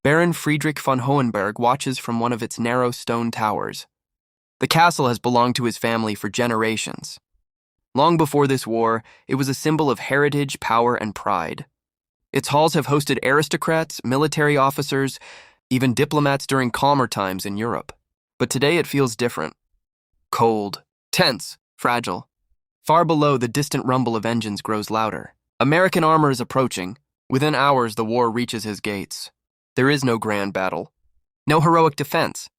Baron Friedrich von Hohenberg watches from one of its narrow stone towers. The castle has belonged to his family for generations. Long before this war, it was a symbol of heritage, power, and pride. Its halls have hosted aristocrats, military officers, even diplomats during calmer times in Europe. But today it feels different. Cold, tense, fragile. Far below, the distant rumble of engines grows louder. American armor is approaching. Within hours, the war reaches his gates. There is no grand battle. No heroic defense.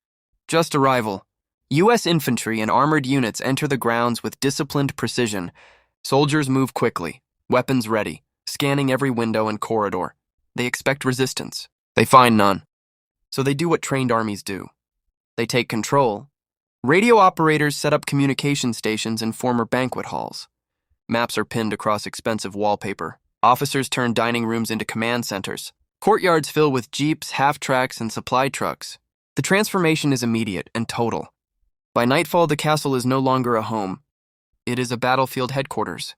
Just arrival. U.S. infantry and armored units enter the grounds with disciplined precision. Soldiers move quickly, weapons ready, scanning every window and corridor. They expect resistance. They find none. So they do what trained armies do. They take control. Radio operators set up communication stations in former banquet halls. Maps are pinned across expensive wallpaper. Officers turn dining rooms into command centers. Courtyards fill with jeeps, half-tracks, and supply trucks. The transformation is immediate and total. By nightfall, the castle is no longer a home. It is a battlefield headquarters.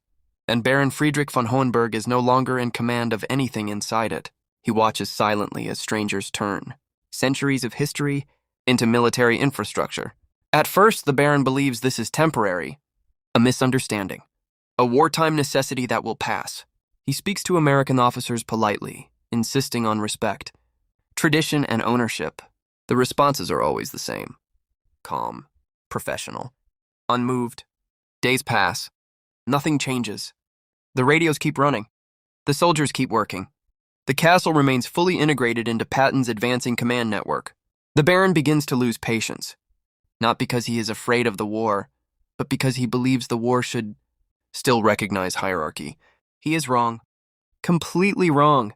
And Baron Friedrich von Hohenberg is no longer in command of anything inside it. He watches silently as strangers turn centuries of history into military infrastructure. At first, the Baron believes this is temporary, a misunderstanding, a wartime necessity that will pass. He speaks to American officers politely, insisting on respect, tradition, and ownership. The responses are always the same. Calm, professional, unmoved. Days pass. Nothing changes. The radios keep running. The soldiers keep working. The castle remains fully integrated into Patton's advancing command network. The Baron begins to lose patience. Not because he is afraid of the war, but because he believes the war should still recognize hierarchy. He is wrong. Completely wrong.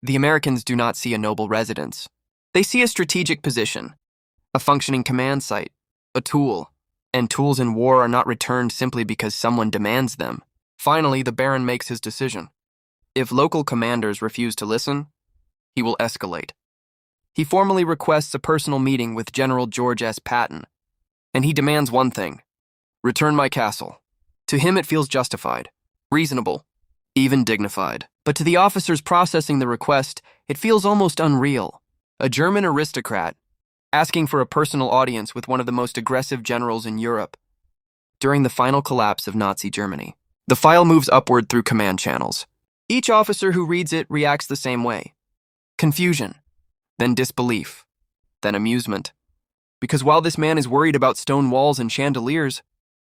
The Americans do not see a noble residence. They see a strategic position, a functioning command site, a tool. And tools in war are not returned simply because someone demands them. Finally, the Baron makes his decision. If local commanders refuse to listen, he will escalate. He formally requests a personal meeting with General George S. Patton, and he demands one thing: return my castle. To him it feels justified, reasonable, even dignified. But to the officers processing the request, it feels almost unreal. A German aristocrat asking for a personal audience with one of the most aggressive generals in Europe. During the final collapse of Nazi Germany, the file moves upward through command channels. Each officer who reads it reacts the same way. Confusion, then disbelief, then amusement. Because while this man is worried about stone walls and chandeliers,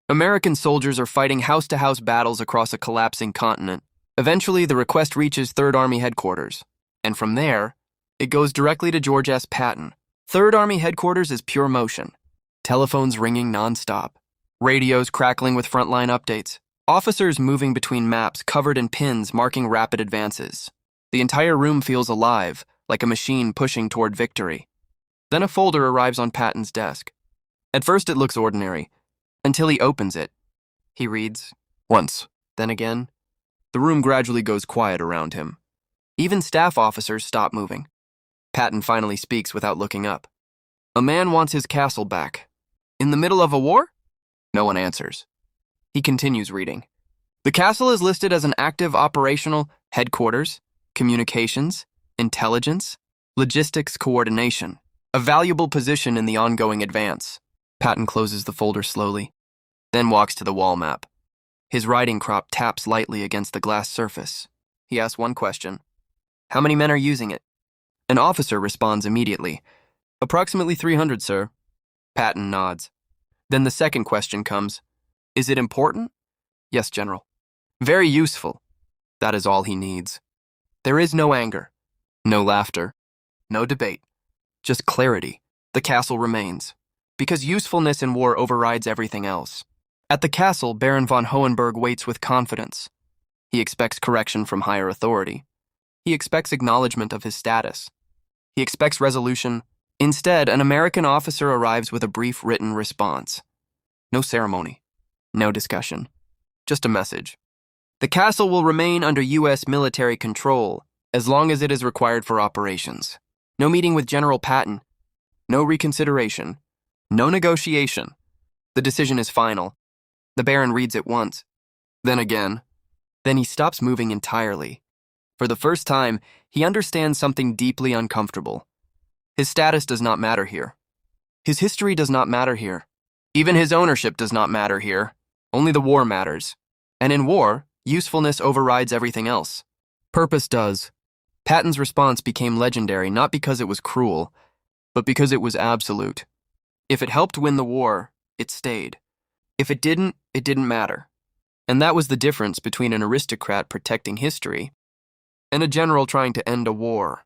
American soldiers are fighting house-to-house battles across a collapsing continent. Eventually, the request reaches 3rd Army headquarters, and from there, it goes directly to George S. Patton. 3rd Army headquarters is pure motion. Telephones ringing non-stop. Radios crackling with frontline updates. Officers moving between maps covered in pins marking rapid advances. The entire room feels alive, like a machine pushing toward victory. Then a folder arrives on Patton's desk. At first it looks ordinary, until he opens it. He reads, once, then again. The room gradually goes quiet around him. Even staff officers stop moving. Patton finally speaks without looking up. A man wants his castle back. In the middle of a war? No one answers. He continues reading. The castle is listed as an active operational headquarters, communications, intelligence, logistics coordination, a valuable position in the ongoing advance. Patton closes the folder slowly, then walks to the wall map. His riding crop taps lightly against the glass surface. He asks one question. How many men are using it? An officer responds immediately. Approximately 300, sir. Patton nods. Then the second question comes. Is it important? Yes, General. Very useful. That is all he needs. There is no anger, no laughter, no debate, just clarity. The castle remains, because usefulness in war overrides everything else. At the castle, Baron von Hohenberg waits with confidence. He expects correction from higher authority. He expects acknowledgement of his status. He expects resolution. Instead, an American officer arrives with a brief written response. No ceremony. No discussion. Just a message. The castle will remain under U.S. military control as long as it is required for operations. No meeting with General Patton. No reconsideration. No negotiation. The decision is final. The Baron reads it once. Then again. Then he stops moving entirely. For the first time, he understands something deeply uncomfortable. His status does not matter here. His history does not matter here. Even his ownership does not matter here. Only the war matters. And in war, usefulness overrides everything else. Purpose does. Patton's response became legendary not because it was cruel, but because it was absolute. If it helped win the war, it stayed. If it didn't matter. And that was the difference between an aristocrat protecting history and a general trying to end a war.